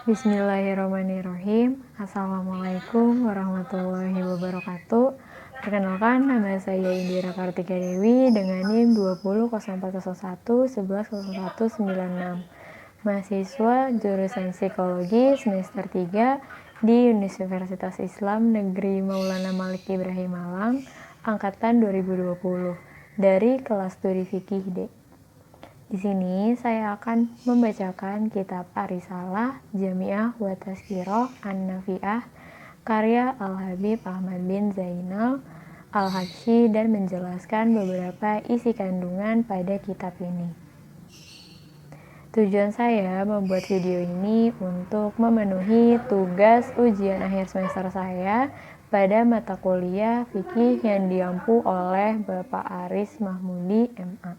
Bismillahirrahmanirrahim. Assalamualaikum warahmatullahi wabarakatuh. Perkenalkan, nama saya Indira Kartika Dewi dengan NIM 20.0401 Mahasiswa jurusan Psikologi semester 3 di Universitas Islam Negeri Maulana Malik Ibrahim Malang, angkatan 2020, dari kelas studi fikih D. Di sini saya akan membacakan kitab Ar-Risalah Jami'ah wa Tazkirah An-Nafi'ah karya Al-Habib Ahmad bin Zainal Al-Habsyi dan menjelaskan beberapa isi kandungan pada kitab ini. Tujuan saya membuat video ini untuk memenuhi tugas ujian akhir semester saya pada mata kuliah fikih yang diampu oleh Bapak Aris Mahmudi MA.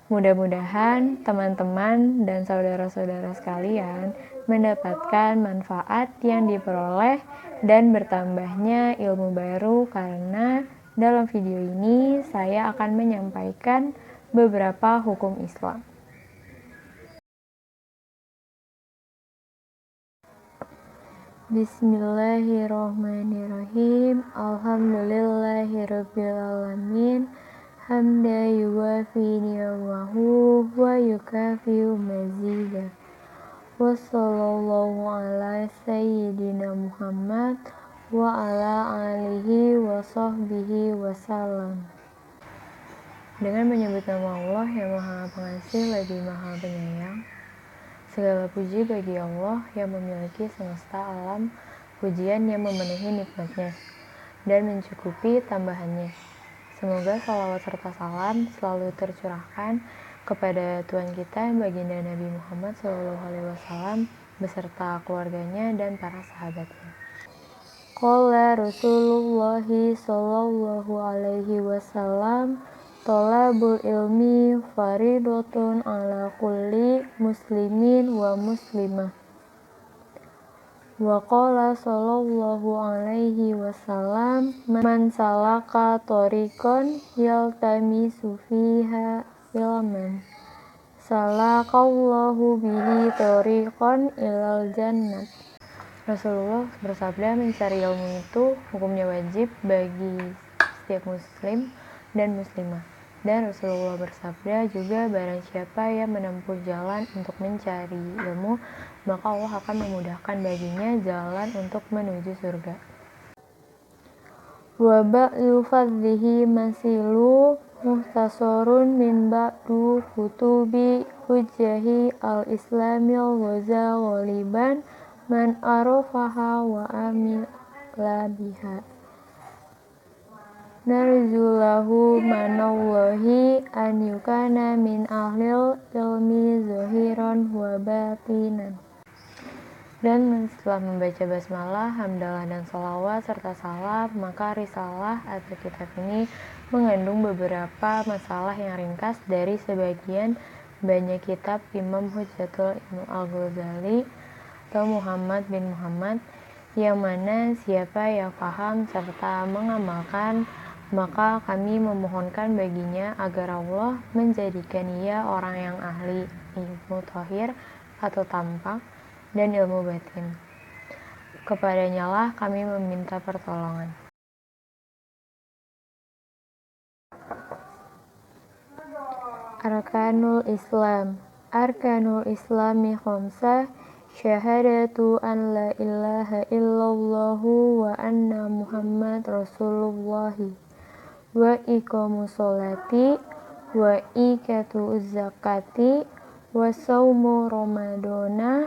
Mudah-mudahan teman-teman dan saudara-saudara sekalian mendapatkan manfaat yang diperoleh dan bertambahnya ilmu baru, karena dalam video ini saya akan menyampaikan beberapa hukum Islam. Bismillahirrahmanirrahim. Alhamdulillahirrabbilalamin. Hamda yuwafi ni'amahu wa yukafi'u mazidah. Wassallallahu ala sayyidina Muhammad wa ala alihi wa sahbihi wasallam. Dengan menyebut nama Allah yang Maha Pengasih lagi Maha Penyayang, segala puji bagi Allah yang memiliki semesta alam, pujian yang memenuhi nikmatnya dan mencukupi tambahannya. Semoga salawat serta salam selalu tercurahkan kepada Tuhan kita baginda Nabi Muhammad SAW beserta keluarganya dan para sahabatnya. Qala Rasulullah sallallahu alaihi wasallam, thalabul ilmi faridatun ala kulli muslimin wa muslimah. Wa qala sallallahu alaihi wasallam, man salaka thoriqan yaltamisu fiha ilman salakallahu bihi thoriqan ilal jannah. Rasulullah bersabda, mencari ilmu itu hukumnya wajib bagi setiap muslim dan muslimah. Dan Rasulullah bersabda juga, barang siapa yang menempuh jalan untuk mencari ilmu, maka Allah akan memudahkan baginya jalan untuk menuju surga. Wa ba'du fadlihi masilu muhtasarun min ba'du kutubi hujjahi al-islamil waza ghaliban man arafaha wa amila biha. Narjulahu manallahi an yukana min ahlil ilmi zahiran wa batinan. Dan setelah membaca basmalah, hamdalah dan salawat serta salam, maka risalah atau kitab ini mengandung beberapa masalah yang ringkas dari sebagian banyak kitab Imam Hujjatul Ibnu Al-Ghazali atau Muhammad bin Muhammad, yang mana siapa yang paham serta mengamalkan, maka kami memohonkan baginya agar Allah menjadikan ia orang yang ahli ilmu thahir atau tampak dan ilmu batin. Kepadanya lah kami meminta pertolongan. Arkanul Islam. Arkanul Islami khamsah, syahadatu an la ilaha illallahu wa anna Muhammad Rasulullahi, wa iqamus sholati, wa ikatu zakati, wa saumu ramadana,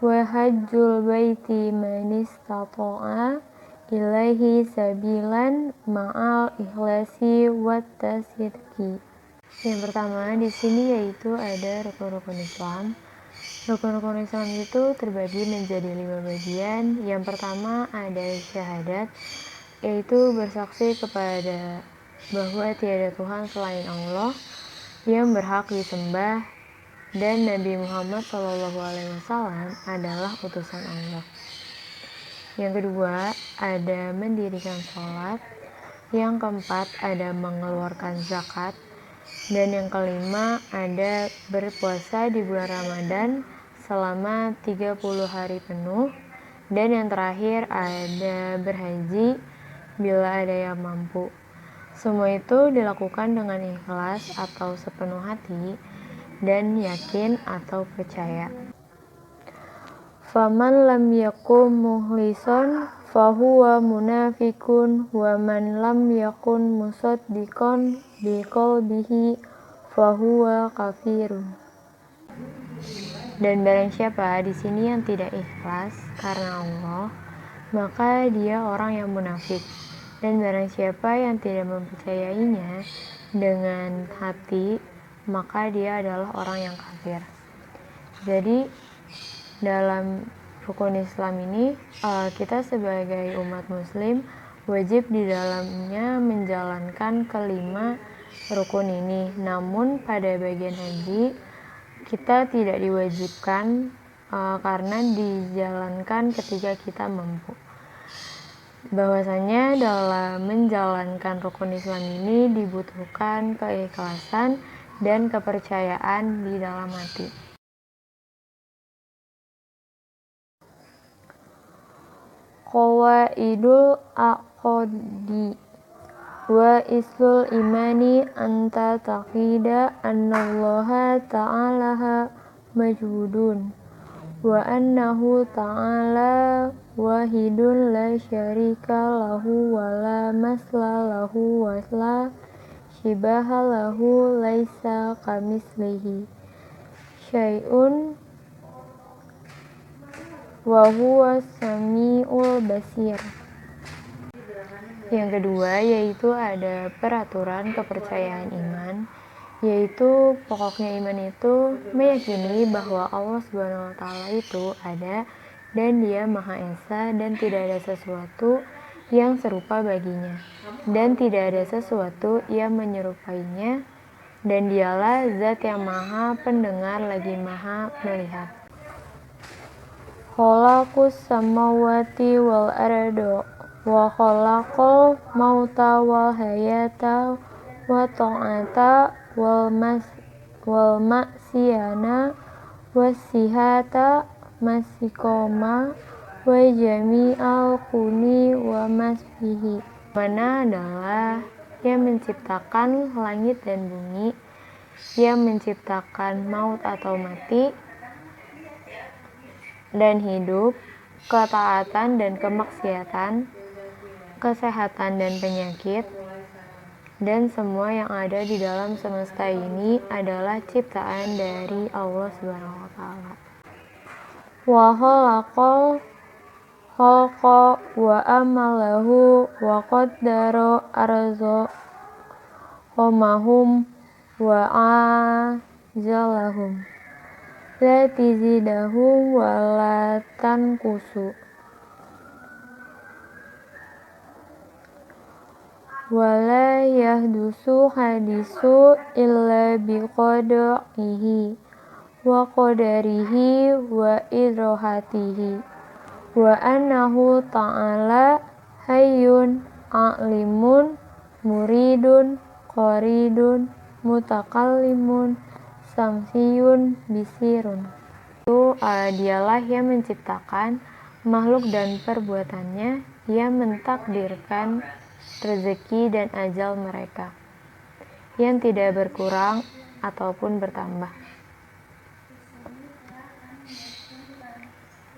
wa hajjul baiti man istata'a ilaihi sabilan ma'al ikhlasi wat tasyirki. Yang pertama di sini yaitu ada rukun-rukun Islam. Rukun-rukun Islam itu terbagi menjadi 5 bagian. Yang pertama ada syahadat, yaitu bersaksi kepada bahwa tiada Tuhan selain Allah yang berhak disembah dan Nabi Muhammad SAW adalah utusan Allah. Yang kedua ada mendirikan sholat. Yang keempat ada mengeluarkan zakat. Dan yang kelima ada berpuasa di bulan Ramadan selama 30 hari penuh, dan yang terakhir ada berhaji bila ada yang mampu. Semua itu dilakukan dengan ikhlas atau sepenuh hati dan yakin atau percaya. Faman lam yakun mukhlisan fahuwa munafikun wa man lam yakun musaddiqan biqalbihi fahuwa kafirun. Dan barang siapa di sini yang tidak ikhlas karena Allah, maka dia orang yang munafik. Dan barang siapa yang tidak mempercayainya dengan hati, maka dia adalah orang yang kafir. Jadi dalam rukun Islam ini, kita sebagai umat muslim wajib di dalamnya menjalankan kelima rukun ini. Namun pada bagian haji kita tidak diwajibkan karena dijalankan ketika kita mampu. Bahwasanya dalam menjalankan rukun Islam ini dibutuhkan keikhlasan dan kepercayaan di dalam hati. Qawaidul aqdi wa islul imani anta taqida annallaha ta'ala majhudun wa annahu ta'ala wahidun la syarika lahu wa la masla lahu wa la shibaha lahu laisa kamislihi syai'un wa huwa sami'ul basir. Yang kedua yaitu ada peraturan kepercayaan iman, yaitu pokoknya iman itu meyakini bahwa Allah Subhanahu wa Ta'ala itu ada dan Dia Maha Esa dan tidak ada sesuatu yang serupa baginya dan tidak ada sesuatu yang menyerupainya, dan Dialah Zat yang Maha Pendengar lagi Maha Melihat. Khalaqus samawati wal ardo wa khalaqal mauta wal hayata wa ta'ata wal masyana wasihata masikoma wa jami'al kuni wa masfihi. Mana adalah yang menciptakan langit dan bumi, yang menciptakan maut atau mati dan hidup, ketaatan dan kemaksiatan, kesehatan dan penyakit, dan semua yang ada di dalam semesta ini adalah ciptaan dari Allah Subhanahu wa Ta'ala. Wa khalaqal khalqa wa amalahu wa qaddara arzaqahum wa ajalahum la tizidahum wa la tanqusu wala yahdusu hadisu illa biqadaihi wa qadarihi wa idrahatihi wa annahu ta'ala hayyun a'limun muridun qaridun mutakallimun samsiyun bisirun. Itu dialah yang menciptakan makhluk dan perbuatannya, yang mentakdirkan rezeki dan ajal mereka, yang tidak berkurang ataupun bertambah.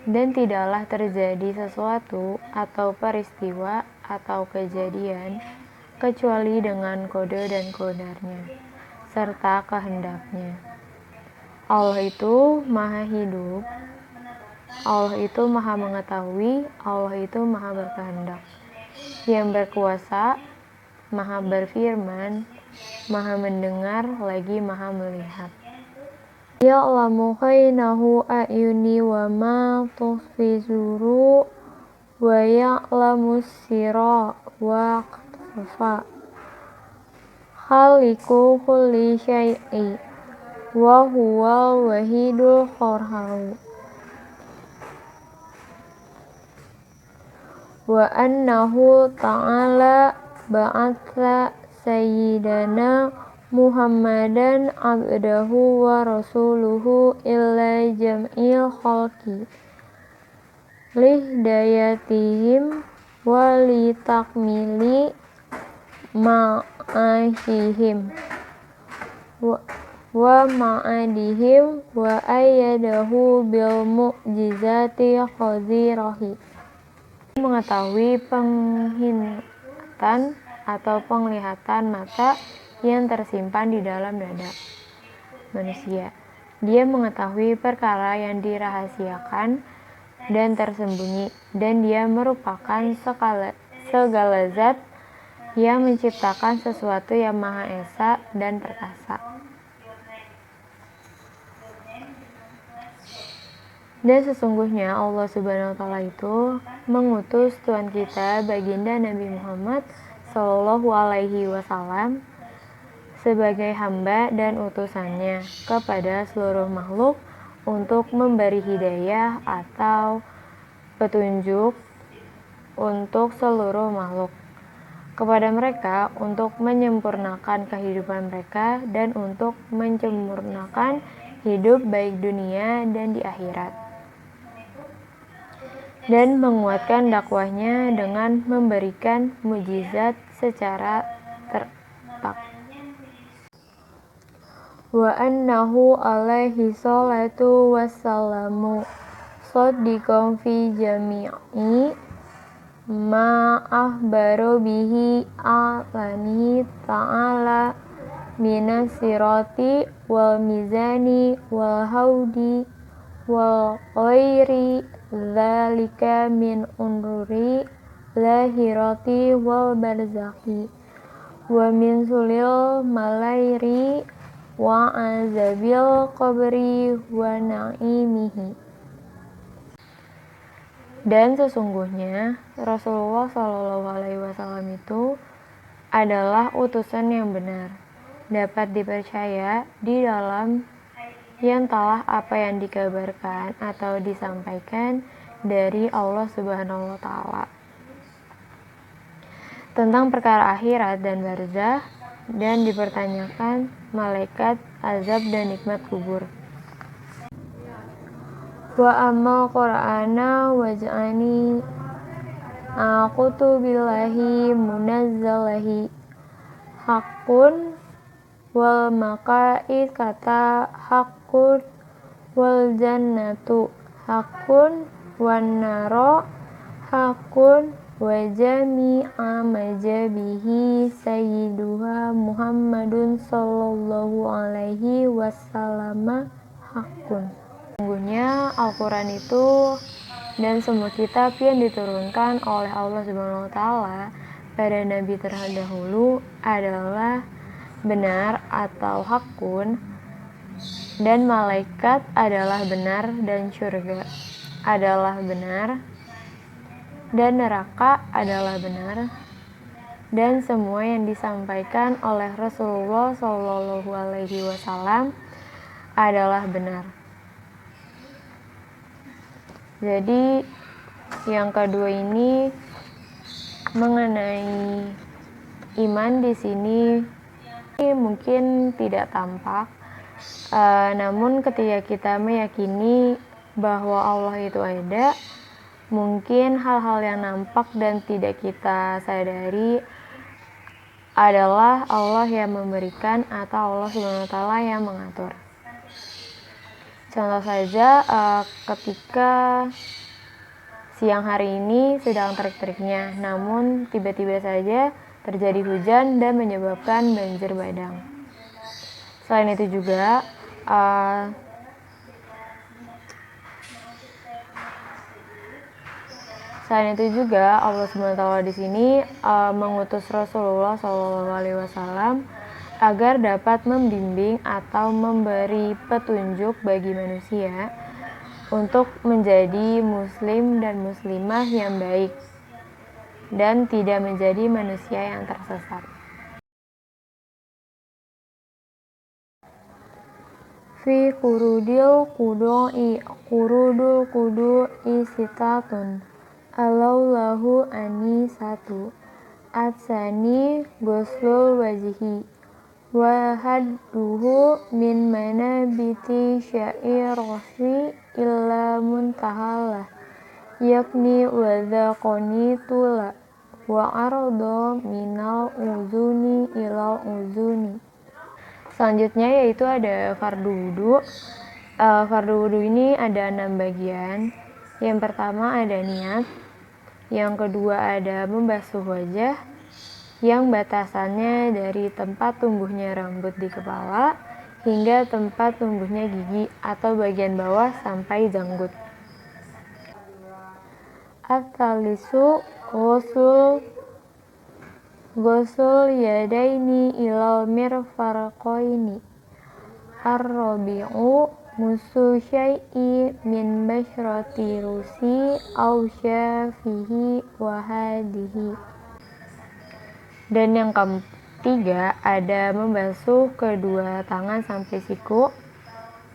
Dan tidaklah terjadi sesuatu atau peristiwa atau kejadian kecuali dengan kode dan kodarnya serta kehendaknya. Allah itu maha hidup, Allah itu maha mengetahui, Allah itu maha berkehendak, yang berkuasa, maha berfirman, maha mendengar, lagi maha melihat. Ya'lamu khainahu a'yuni wa ma tukhfi zuru wa ya'lamu sirra wa akhfa khaliqu kulli syai'i wa huwal wahidul qahhar wa annahu ta'ala ba'atha sayyidana Muhammadan abdahu wa rasuluhu illa jam'il khalqi lihdayatihim wa litakmili ma'ashihim wa ma'adihim wa ayyadahu bil mu'jizati khazirahi. Mengetahui penglihatan atau penglihatan mata yang tersimpan di dalam dada manusia. Dia mengetahui perkara yang dirahasiakan dan tersembunyi, dan dia merupakan segala zat yang menciptakan sesuatu yang Maha Esa dan perkasa. Dan sesungguhnya Allah Subhanahu wa Ta'ala itu mengutus Tuhan kita baginda Nabi Muhammad Sallallahu Alaihi Wasallam sebagai hamba dan utusannya kepada seluruh makhluk untuk memberi hidayah atau petunjuk untuk seluruh makhluk kepada mereka untuk menyempurnakan kehidupan mereka dan untuk menyempurnakan hidup baik dunia dan di akhirat, dan menguatkan dakwahnya dengan memberikan mukjizat secara tertak. Wa annahu alaihi salatu wassalamu shadiqan fi jami'i ma ahbaru bihi alani ta'ala minas sirati wal mizani wal haudi wal ghairi dzalika min unuri lahirati wal barzakhi wa min sulil malairi wa azabil qabri wa na'imihi. Dan sesungguhnya Rasulullah Shallallahu Alaihi Wasallam itu adalah utusan yang benar, dapat dipercaya di dalam yang telah apa yang dikabarkan atau disampaikan dari Allah Subhanahu wa Ta'ala tentang perkara akhirat dan barzah, dan dipertanyakan malaikat, azab dan nikmat kubur. Wa amal Qur'ana waj'ani aqutu billahi munazzalahi haqqun wal maqa'id kata haqqun wal jannatu haqqun wan naro haqqun wa jami'a majabihi sayyiduha Muhammadun sallallahu alaihi wasallam haqqun. Sesungguhnya Al-Quran itu dan semua kitab yang diturunkan oleh Allah Subhanahu wa Ta'ala pada Nabi terdahulu adalah benar atau hakun, dan malaikat adalah benar, dan surga adalah benar, dan neraka adalah benar, dan semua yang disampaikan oleh Rasulullah Shallallahu Alaihi Wasallam adalah benar. Jadi yang kedua ini mengenai iman di sini mungkin tidak tampak, namun ketika kita meyakini bahwa Allah itu ada, mungkin hal-hal yang nampak dan tidak kita sadari adalah Allah yang memberikan atau Allah Subhanahu wa Ta'ala yang mengatur. Contoh saja ketika siang hari ini sedang terik-teriknya, namun tiba-tiba saja terjadi hujan dan menyebabkan banjir bandang. Selain itu juga Allah SWT di sini mengutus Rasulullah SAW agar dapat membimbing atau memberi petunjuk bagi manusia untuk menjadi muslim dan muslimah yang baik dan tidak menjadi manusia yang tersesat. Fi qurudil qudu'i sitatun alaulahu ani satu atsani goslul wajihi wa hadduhu min manabiti syairati illa muntahallah yakni wa dhaqani tula wa ardo minal uzuni ilal uzuni. Selanjutnya yaitu ada fardu wudu. Fardu wudu ini ada 6 bagian. Yang pertama ada niat, yang kedua ada membasuh wajah, yang batasannya dari tempat tumbuhnya rambut di kepala hingga tempat tumbuhnya gigi atau bagian bawah sampai janggut. At-talisu ghusul yadaini ilal mirfarqaini. Ar-rabi'u musu syai'i min basyrati rusi aw syafihi wa hadihi. Dan yang ketiga ada membasuh kedua tangan sampai siku.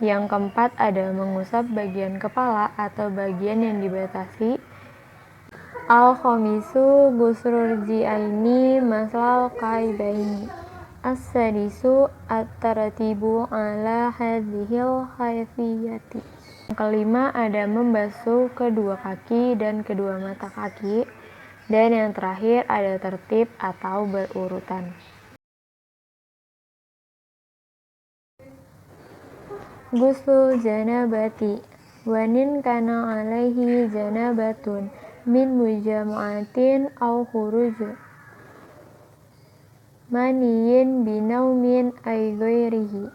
Yang keempat ada mengusap bagian kepala atau bagian yang dibatasi. Al-khamisu gusrul ji'aini maslal kaibaini. As-sadisu at-tartibu ala hadhil khaifiyati. Yang kelima ada membasuh kedua kaki dan kedua mata kaki. Dan yang terakhir ada tertib atau berurutan. Ghusl janabati wanin kana alaihi janabatun min mujama'atin aw khuruj maniyin binaumin ay ghairihi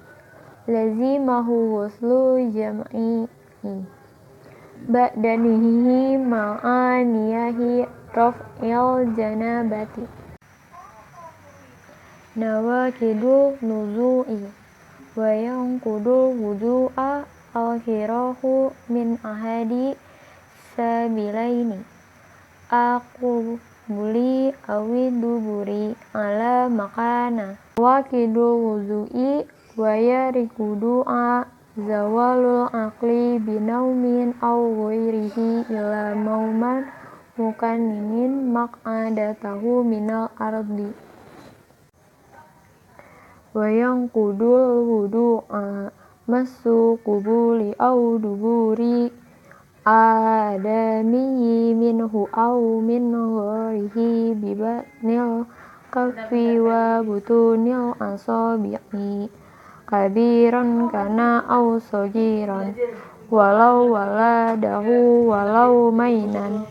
lazimahu ghuslu jam'ihi ba'danihi ma'aniyahi raf'il janabati. Nawakidul nuzu'i wa yanqudul wudu'a al-hirahu min ahadi sabilaini aqubuli awi duburi ala makana. Nawakidul wudu'i wa yarikudu'a zawalul aqli binaumin aw ghairihi ila mauman mukaninin maq'adatahu minal ardi wa yanqudul wudu'a massu qubuli aw duburi adamiyi minhu aw min ghairihi bibatnil kaffi wa butunil asabi'i kabiran kana aw sagiran walau waladahu walau mainan.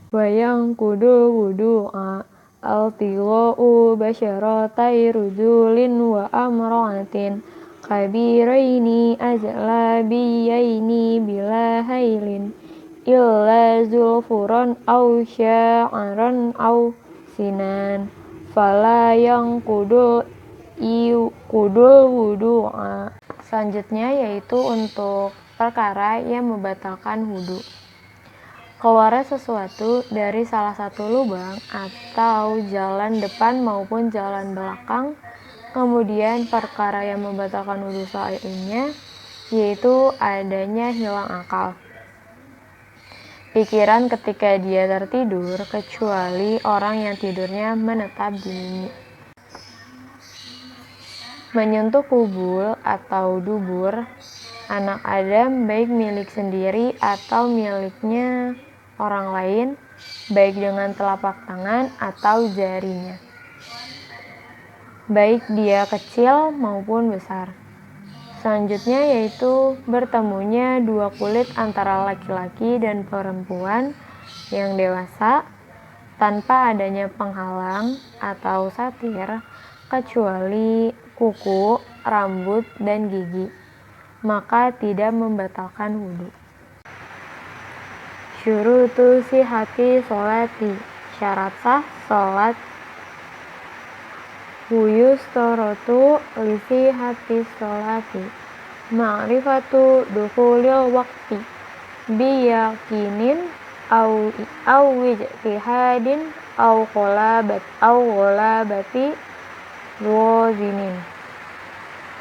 Wa yanqudul wudu'a al-tigha'u basyaratai rujulin wa amra'atin kabiraini ajlabiyaini bila hailin illa zulfuran aw sya'aran aw sinan fala yanqudul wudu'a. Selanjutnya yaitu untuk perkara yang membatalkan wudu. Keluarnya sesuatu dari salah satu lubang atau jalan depan maupun jalan belakang. Kemudian perkara yang membatalkan wudu lainnya yaitu adanya hilang akal pikiran ketika dia tertidur, kecuali orang yang tidurnya menetap di bumi. Menyentuh kubul atau dubur anak Adam baik milik sendiri atau miliknya orang lain, baik dengan telapak tangan atau jarinya, baik dia kecil maupun besar. Selanjutnya yaitu bertemunya dua kulit antara laki-laki dan perempuan yang dewasa tanpa adanya penghalang atau satir, kecuali kuku, rambut, dan gigi, maka tidak membatalkan wudu. Syurutu sihati sholati, syarat sah sholat. Yustaratu lisi hati sholati ma'rifatu dukhulil waqti biyakinin au wijtihadin au ghalabati wazinin.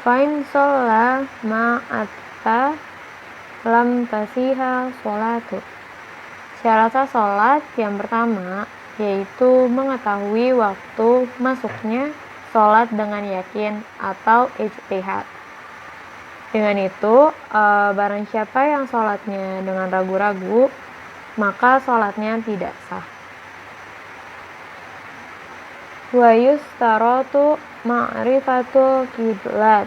Fain sholla ma'atta lam tasiha sholatu. Syarat sah sholat yang pertama yaitu mengetahui waktu masuknya sholat dengan yakin atau ijtihad. Dengan itu, barang siapa yang sholatnya dengan ragu-ragu, maka sholatnya tidak sah. Wa yustaratu ma'rifatul kiblat,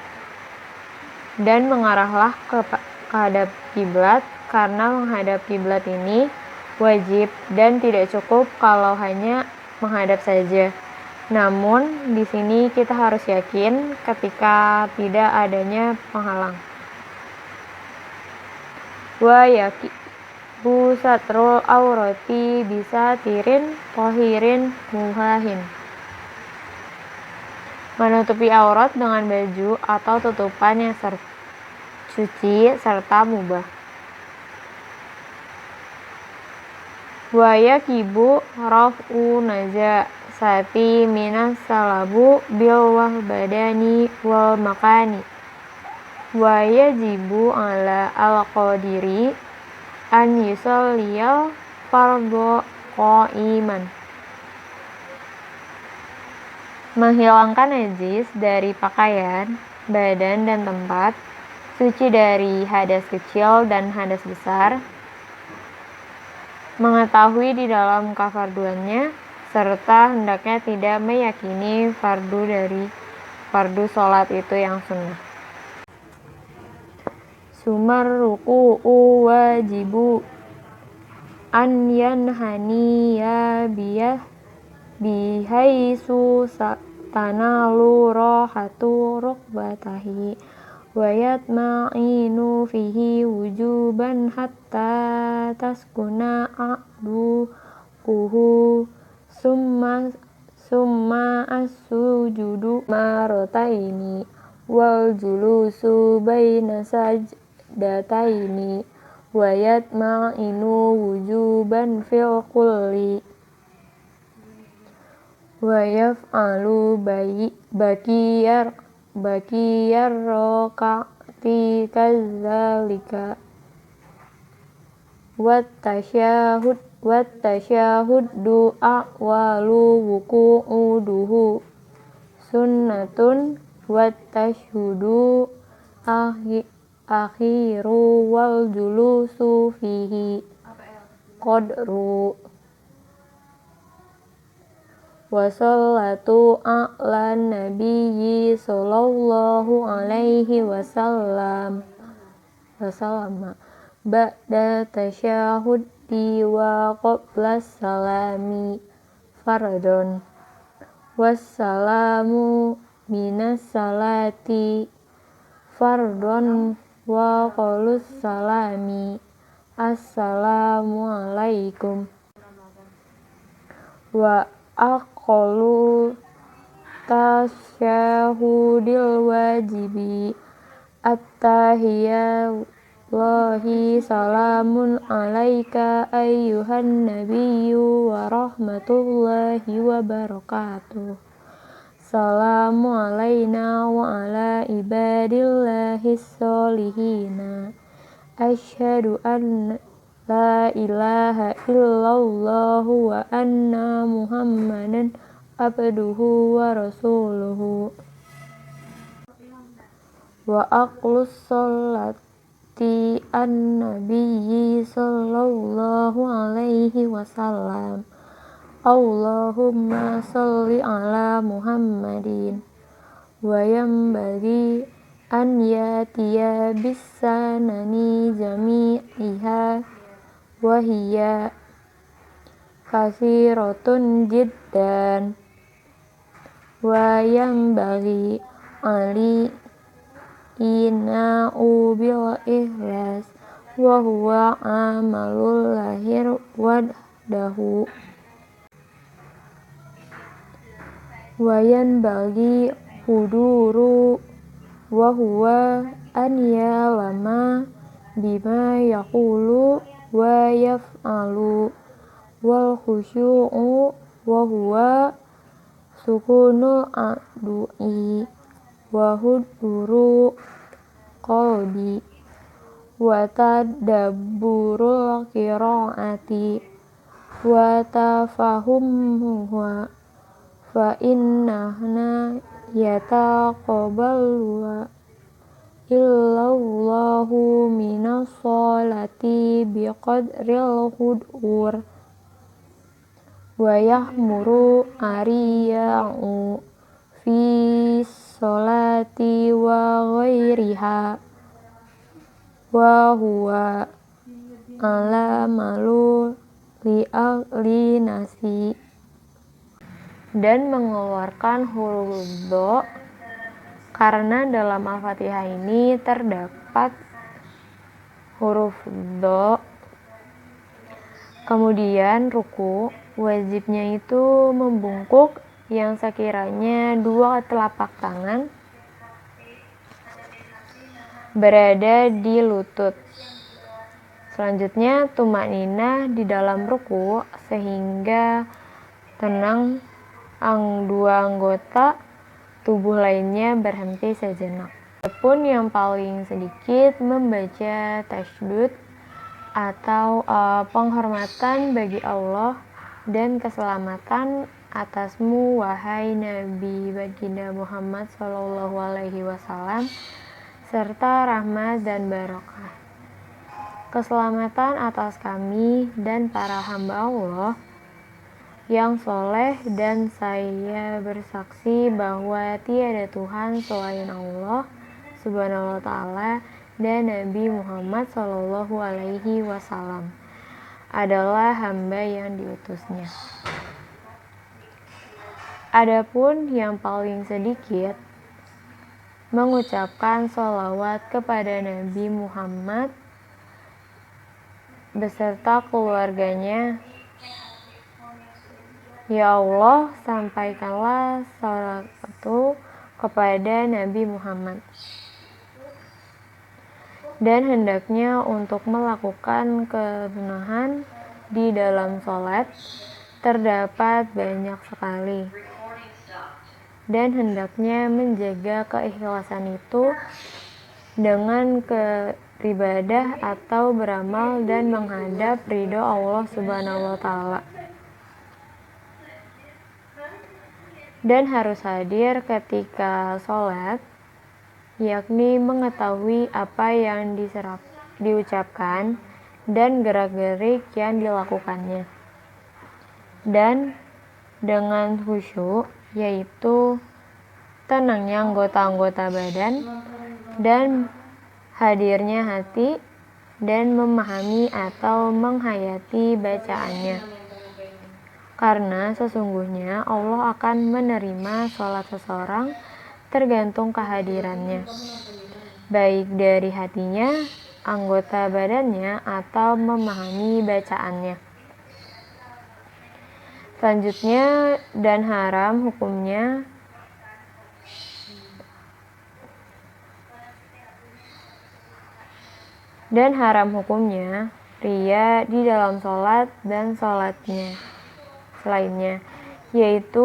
dan mengarahlah menghadap kiblat, karena menghadap kiblat ini wajib dan tidak cukup kalau hanya menghadap saja. Namun di sini kita harus yakin ketika tidak adanya penghalang. Wa yaqibu satrul aurati bisa tirin tohirin muhahin, menutupi aurat dengan baju atau tutupan yang suci serta mubah. Wa yaqibu raf'u najasati minas salabu bil wahbadani wal makani. Wa yajibu ala al-qadiri an yusalliyal fardhu qa'iman. Menghilangkan najis dari pakaian, badan dan tempat, suci dari hadas kecil dan hadas besar, mengetahui di dalam kafarduannya, serta hendaknya tidak meyakini fardu dari fardu sholat itu yang sunnah. Sumar ruku'u wajibu an yanhaniya bihaisu tanalu rohatu rukbatahi wa yatma'inu fihi wujuban hatta taskuna a'duhu summa as-sujudu marataini wal julusu baina sajdataini wa yatma'inu wujuban fil kulli wa yaf'alu bakiyar roka'ti kadzalika wat tasyahud du'a walu wuku'uduhu sunnatun wat tashhudu akhiru wal julusu fihi qadru wa sallatu ala nabiyyi sallallahu alaihi wasallam ba'da tasyahudi wa qabla salami fardun wassalamu minas salati fardun wa qalus salami assalamu alaikum wa aqallu tasyahudil wajibi at-tahiyyatullahi salamun alaika ayyuhan nabiyyu wa rahmatullahi wa barakatuh. Salamu alaina wa ala ibadillahis solihina. Asyhadu an la ilaha illallah wa anna muhammadan abduhu wa rasuluhu. Wa aqlus sholati an-nabiyyi sallallahu alaihi wasallam. Allahumma sholli ala Muhammadin wa yambaghi an yatiya bisanani jami'iha wa hiya kasiratun jiddan wa yambaghi ali ina'u bil ikhlas wa huwa amalul lahir wadahu wayan bagi huduru wa huwa an ya'lama bima yaqulu wa yaf'alu wal khusyu'u wa huwa sukunul adu'i wa huduru qalbi wa tadabburul qira'ati wa tafahumuha fa innahna yataqabbalu illallahu minas sholati biqadril hudur wa yahmuru ariya'u fi sholati wa ghairiha wa huwa alamalu li nasi, dan mengeluarkan huruf dho karena dalam Al-Fatihah ini terdapat huruf dho. Kemudian ruku, wajibnya itu membungkuk yang sekiranya dua telapak tangan berada di lutut. Selanjutnya tumakninah di dalam ruku sehingga tenang dua anggota tubuh lainnya berhenti sejenak. Adapun yang paling sedikit membaca tasydud atau penghormatan bagi Allah dan keselamatan atasmu wahai Nabi baginda Muhammad SAW, serta rahmat dan barokah. Keselamatan atas kami dan para hamba Allah yang soleh, dan saya bersaksi bahwa tiada Tuhan selain Allah Subhanahu wa Ta'ala, dan Nabi Muhammad SAW adalah hamba yang diutusnya. Adapun yang paling sedikit mengucapkan sholawat kepada Nabi Muhammad beserta keluarganya. Ya Allah, sampaikanlah salat itu kepada Nabi Muhammad. Dan hendaknya untuk melakukan kesunahan di dalam sholat terdapat banyak sekali. Dan hendaknya menjaga keikhlasan itu dengan beribadah atau beramal dan menghadap ridho Allah Subhanahu wa Ta'ala. Dan harus hadir ketika sholat, yakni mengetahui apa yang diucapkan dan gerak-gerik yang dilakukannya. Dan dengan khusyuk, yaitu tenangnya anggota-anggota badan dan hadirnya hati, dan memahami atau menghayati bacaannya. Karena sesungguhnya Allah akan menerima sholat seseorang tergantung kehadirannya, baik dari hatinya, anggota badannya, atau memahami bacaannya. Selanjutnya, dan haram hukumnya riya di dalam sholat dan sholatnya selainnya, yaitu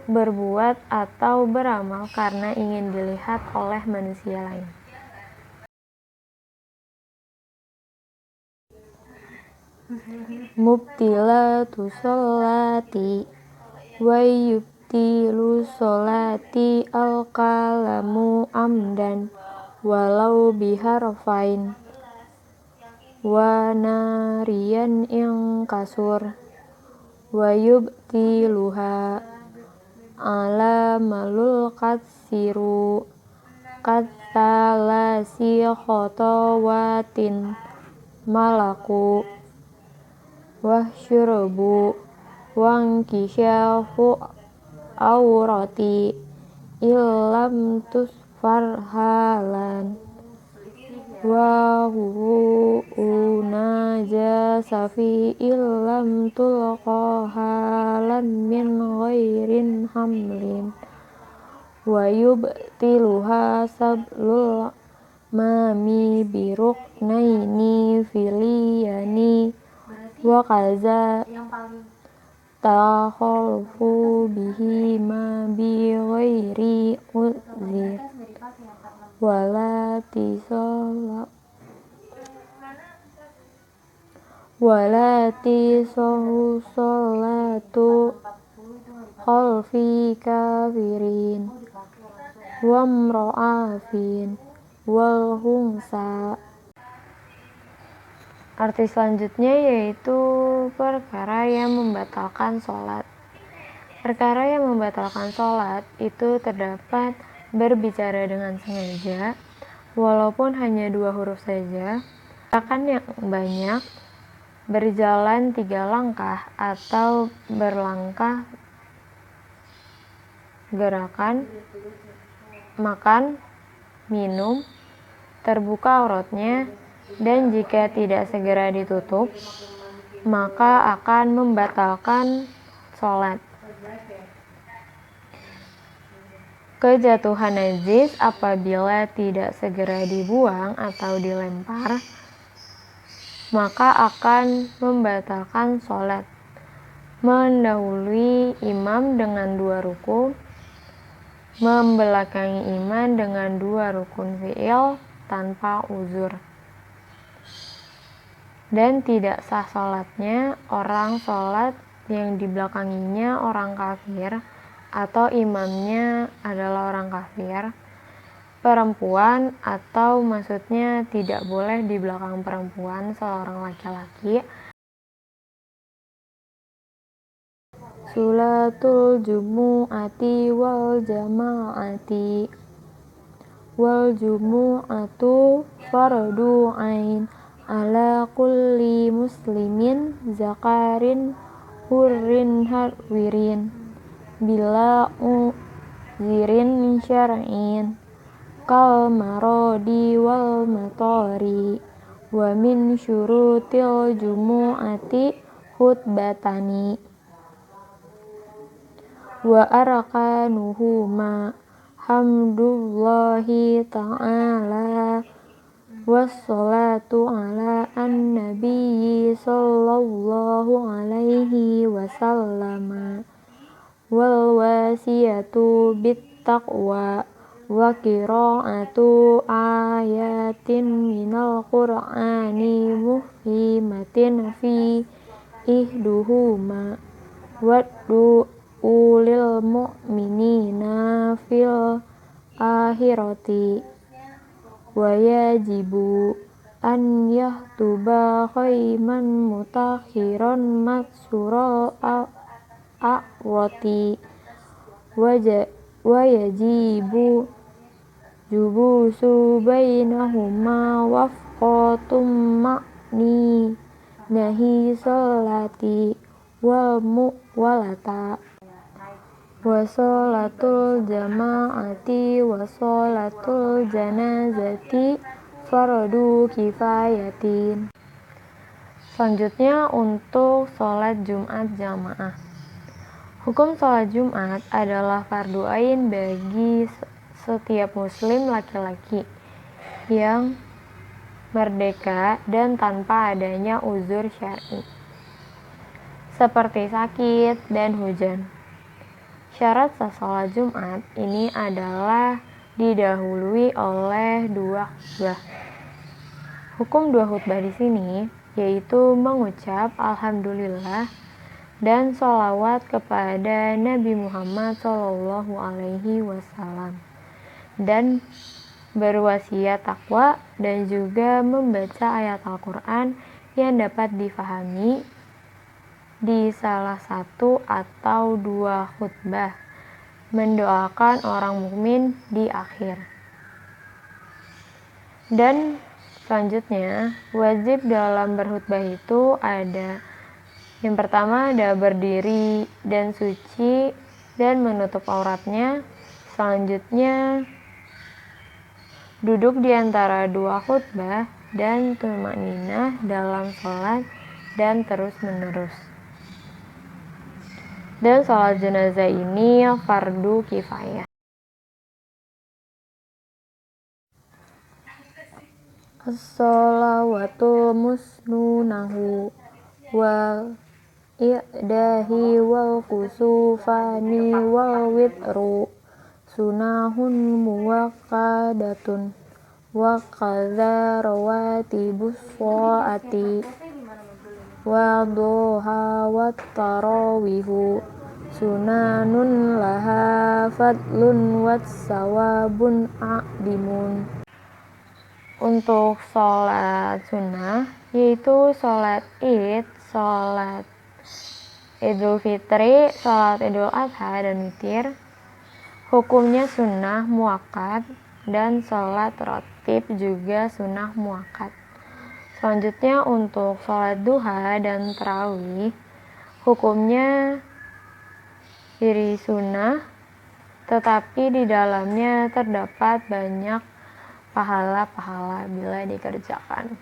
berbuat atau beramal karena ingin dilihat oleh manusia lain. Mubtilatu sholati wa yubtilu sholati al-kalamu amdan walau biharfain wa nariyan ing kasur wa yubtiluha ala malul katsiru katsalasi khotowatin malaku wasyurubu wankisyafu aurati illam tusfar halan wa najasa fi illam tulqa halan min ghairin hamlin wa yubtiluha sablul mami biruknaini filiyani wa kaza takhalfu bihi ma bi ghairi uzir wala tisahu sholatu khalfi kafirin wamro'afin wal hungsa. Arti selanjutnya yaitu perkara yang membatalkan sholat. Perkara yang membatalkan sholat itu terdapat berbicara dengan sengaja, walaupun hanya 2 huruf saja, gerakan yang banyak, berjalan 3 langkah atau berlangkah, gerakan, makan, minum, terbuka auratnya, dan jika tidak segera ditutup, maka akan membatalkan sholat. Kejatuhan najis apabila tidak segera dibuang atau dilempar, maka akan membatalkan sholat. Mendahului imam dengan 2 ruku, membelakangi imam dengan 2 rukun fi'il tanpa uzur. Dan tidak sah sholatnya orang sholat yang dibelakanginya orang kafir atau imamnya adalah orang kafir, perempuan, atau maksudnya tidak boleh di belakang perempuan seorang laki-laki. Sholatul jumu'ati wal jama'ati. Wal jumu'atu fardu ain ala kulli muslimin zakarin hurrin harwirin bila uzirin syar'in kal marodi wal matori wa min syurutil jumu'ati khutbatani wa arkanuhuma hamdullahi ta'ala wassalatu ala an-nabiyyi sallallahu alaihi wasallama wal wasiyatu bittaqwa wa qira'atu ayatin minal qur'ani muhkimatin fi ihduhuma waddu ulil mu'minina fil akhirati wa yajibu an yahtuba khayman mutakhiran maksura a'wati wa yajibu jubusu bainahuma wafqatum ma'ni nahi salati wal mu'walata wa sholatul jama'ati wa sholatul janazati fardu kifayatin. Selanjutnya untuk sholat Jumat jamaah. Hukum sholat Jumat adalah fardu ain bagi setiap muslim laki-laki yang merdeka dan tanpa adanya uzur syar'i, seperti sakit dan hujan. Syarat sah sholat Jumat ini adalah didahului oleh 2 khutbah. Hukum 2 khutbah di sini yaitu mengucap alhamdulillah dan sholawat kepada Nabi Muhammad Shallallahu Alaihi Wasallam dan berwasiat takwa dan juga membaca ayat Al-Quran yang dapat difahami di salah satu atau 2 khutbah, mendoakan orang mukmin di akhir. Dan selanjutnya, wajib dalam berkhutbah itu ada yang pertama ada berdiri dan suci dan menutup auratnya. Selanjutnya, duduk di antara 2 khutbah dan tumaninah dalam sholat dan terus menerus. Dan sholat jenazah ini fardu kifayah. As-sholawatu musnunahu wal i'dahi wal kusufani wal witru sunahun muwakkadatun wa qadha rawatibus sho'ati wa duha wa tarawihu sunanun laha fadlun wat sawabun a'dimun. Untuk sholat sunnah yaitu sholat id, sholat idul fitri, sholat idul adha dan witir, hukumnya sunnah muakkad, dan sholat rotib juga sunnah muakkad. Selanjutnya untuk sholat duha dan tarawih, hukumnya diri sunnah, tetapi di dalamnya terdapat banyak pahala-pahala bila dikerjakan.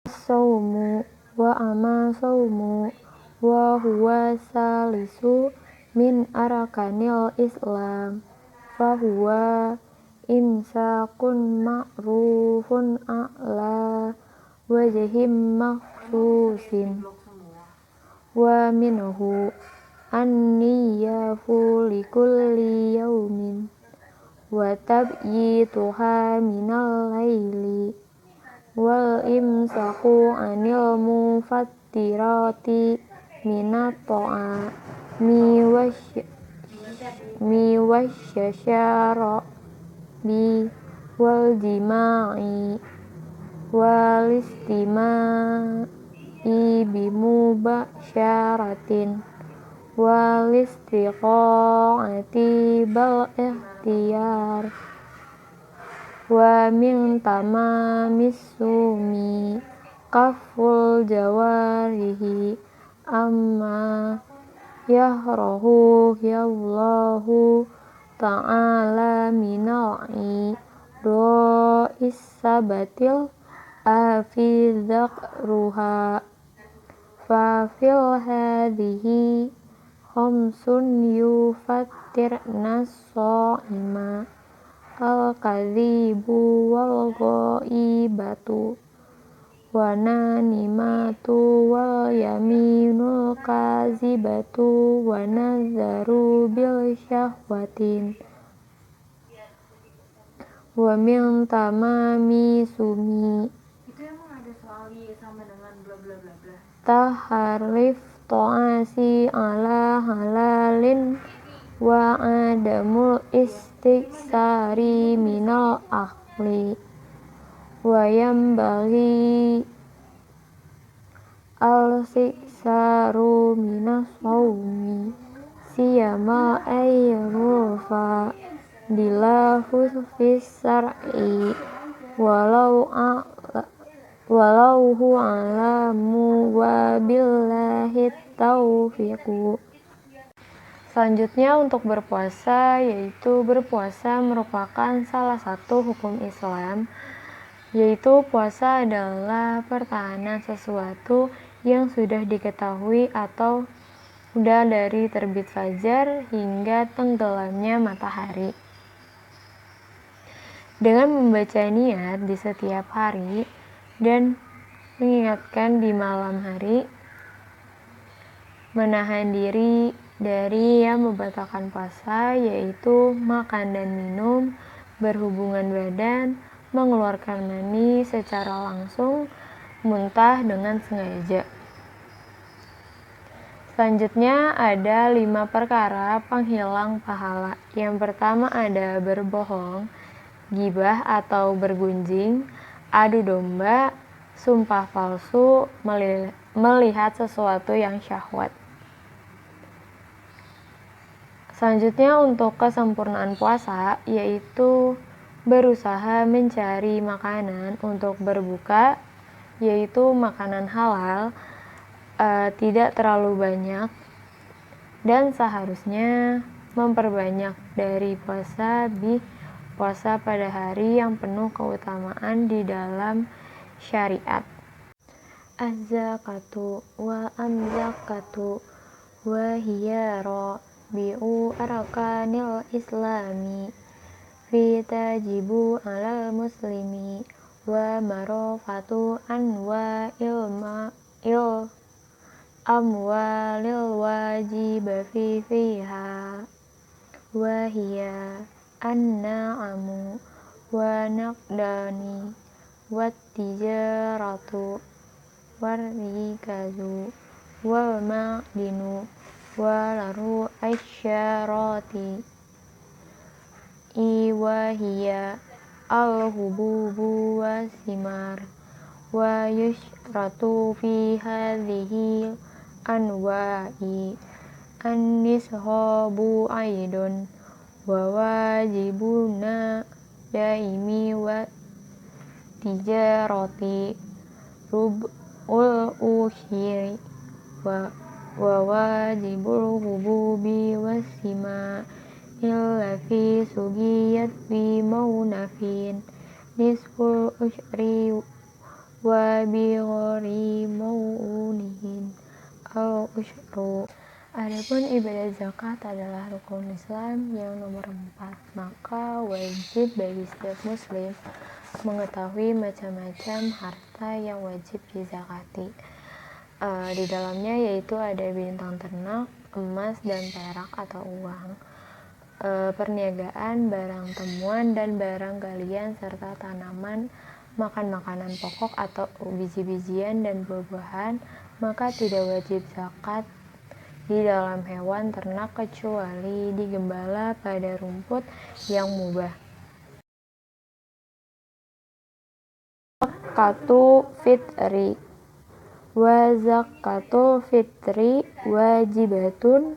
Saumu wa ama saumu wa huwa salisu min arkanil Islam fa huwa imsakun ma'rufun a'la wajhim makhsusin wa minhu an-niyatu likulli yaumin wa tabyituha minal laili wal imsaku anil mufattirati minat ta'ami wasyasharabi wal jima'i wal istima'i bimubasyaratin wal istiqa'ati bal ikhtiyar wa min tamamis sumi kaful jawarihi amma yahrahu yallahu ta'ala minal do'is sabatil afidhakruha fa fil hadhihi khamsun yufattirna so'ima al-kadhibu wal ghaibatu wa nanimatu wal yaminul kazibatu wa nadharu bil syahwatin wa min tamami sumi taharrif ta'asi ala halalin wa adamul istiksari minal akhli wa yambaghi al-siksaru minas sawmi siyama ayyurfa dilahus fis sar'i walau hu alamu wa billahi taufiqu. Selanjutnya untuk berpuasa, yaitu berpuasa merupakan salah satu hukum Islam, yaitu puasa adalah pertahanan sesuatu yang sudah diketahui atau sudah dari terbit fajar hingga tenggelamnya matahari. Dengan membaca niat di setiap hari dan mengingatkan di malam hari, menahan diri dari yang membatalkan puasa, yaitu makan dan minum, berhubungan badan, mengeluarkan mani secara langsung, muntah dengan sengaja. Selanjutnya ada 5 perkara penghilang pahala. Yang pertama ada berbohong, ghibah atau bergunjing, adu domba, sumpah palsu, melihat sesuatu yang syahwat. Selanjutnya untuk kesempurnaan puasa, yaitu berusaha mencari makanan untuk berbuka, yaitu makanan halal, tidak terlalu banyak, dan seharusnya memperbanyak dari puasa pada hari yang penuh keutamaan di dalam syariat. Az-zakatu wa am-zakatu wa hiya bi'u arkanil islami fi tajibu alal muslimi wa marofatu anwa amwalil wajib fiha wa hiya an-na'amu wa naqdani wat tijaratu warrikazu wal ma'dinu wal ru'asyarati iwahiya al-hububu wa simar wa yushratu fi hadhihi anwa'i an-nishabu aidun wa wajibuna daimi wa tijarati rub'ul ushiri wa wajibul hububi wasima illa fi sugiyat bi maunafin nisful ushri wa bi ghori maunihin al ushru. Adapun ibadah zakat adalah rukun Islam yang nomor 4, maka wajib bagi setiap muslim mengetahui macam-macam harta yang wajib dizakati. Di dalamnya yaitu ada bintang ternak, emas dan perak atau uang, perniagaan, barang temuan dan barang galian serta tanaman, makan makanan pokok atau biji-bijian dan buah-buahan, maka tidak wajib zakat di dalam hewan ternak kecuali digembala pada rumput yang mubah. Zakatu fitri wa zakatu fitri wajibatun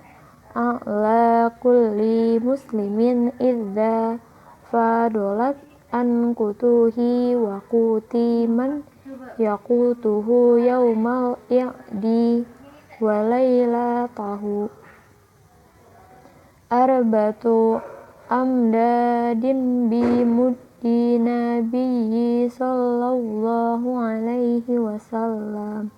ala kulli muslimin idza fadolat an kutuhi wa kuti man yaqutuhu yaumal i'di wa lailatahu arbatu amdadin bi muddi nabiyyi sallallahu alaihi wasallam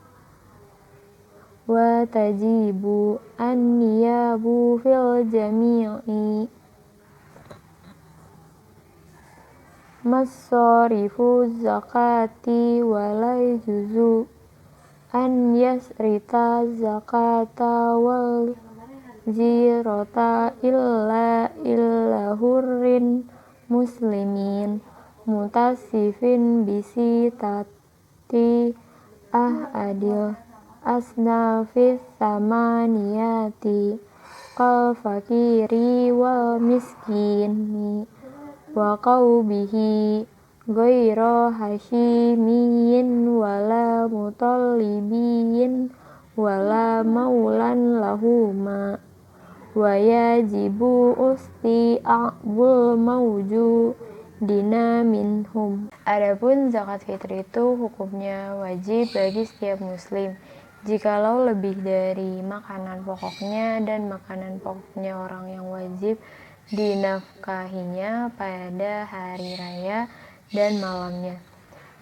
wa tajibu an-niyabu fil jami'i masarifu zakati wa la juzu an yasrita zakata wal zirota illa hurrin muslimin mutasifin bisi tati ahadil asnafis samaniyati kal fakiri wal miskini wa qawbihi ghayra hashimiyin wala mutallibiyin wala maulan lahuma wa yajibu usti'abul mawjudina minhum. Adapun zakat fitri itu hukumnya wajib bagi setiap muslim jikalau lebih dari makanan pokoknya dan makanan pokoknya orang yang wajib dinafkahinya pada hari raya dan malamnya,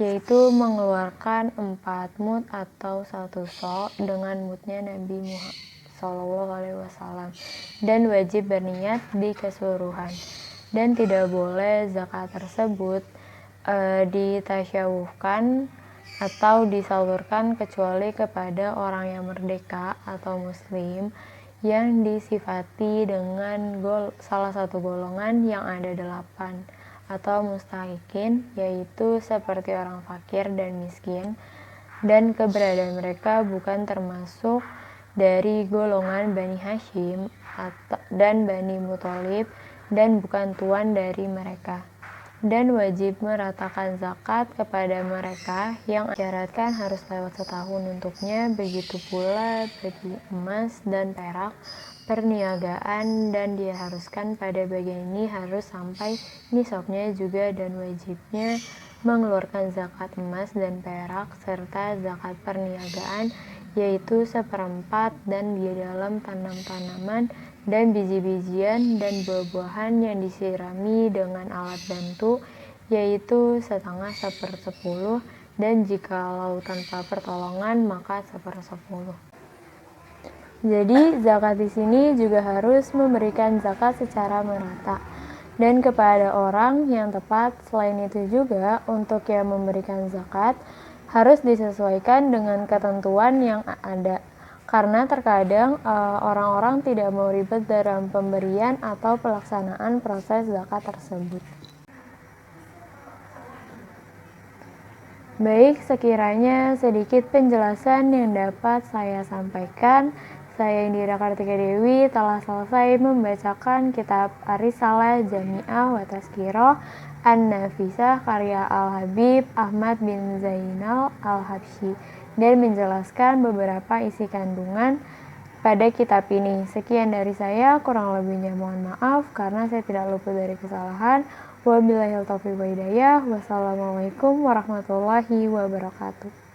yaitu mengeluarkan 4 mud atau 1 so dengan mudnya Nabi Muhammad SAW, dan wajib berniat di keseluruhan, dan tidak boleh zakat tersebut ditasyawufkan atau disalurkan kecuali kepada orang yang merdeka atau muslim yang disifati dengan salah satu golongan yang ada 8 atau mustahikin, yaitu seperti orang fakir dan miskin, dan keberadaan mereka bukan termasuk dari golongan Bani Hashim dan Bani Muthalib dan bukan tuan dari mereka, dan wajib meratakan zakat kepada mereka yang disyaratkan harus lewat setahun untuknya. Begitu pula bagi emas dan perak, perniagaan, dan diharuskan pada bagian ini harus sampai nisabnya juga, dan wajibnya mengeluarkan zakat emas dan perak serta zakat perniagaan yaitu 1/4 dan di dalam tanam-tanaman dan biji-bijian dan buah-buahan yang disirami dengan alat bantu yaitu 1/2/10, dan jikalau tanpa pertolongan maka 1/10. Jadi zakat di sini juga harus memberikan zakat secara merata dan kepada orang yang tepat. Selain itu juga untuk yang memberikan zakat harus disesuaikan dengan ketentuan yang ada, karena terkadang orang-orang tidak mau ribet dalam pemberian atau pelaksanaan proses zakat tersebut. Baik, sekiranya sedikit penjelasan yang dapat saya sampaikan. Saya Indira Kartika Dewi telah selesai membacakan kitab Ar-Risalah Jami'ah wa Tazkirah An-Nafisah karya Al-Habib Ahmad bin Zainal Al-Habsyi dan menjelaskan beberapa isi kandungan pada kitab ini. Sekian dari saya, kurang lebihnya mohon maaf karena saya tidak luput dari kesalahan. Wabillahil taufiq wal hidayah. Wassalamualaikum warahmatullahi wabarakatuh.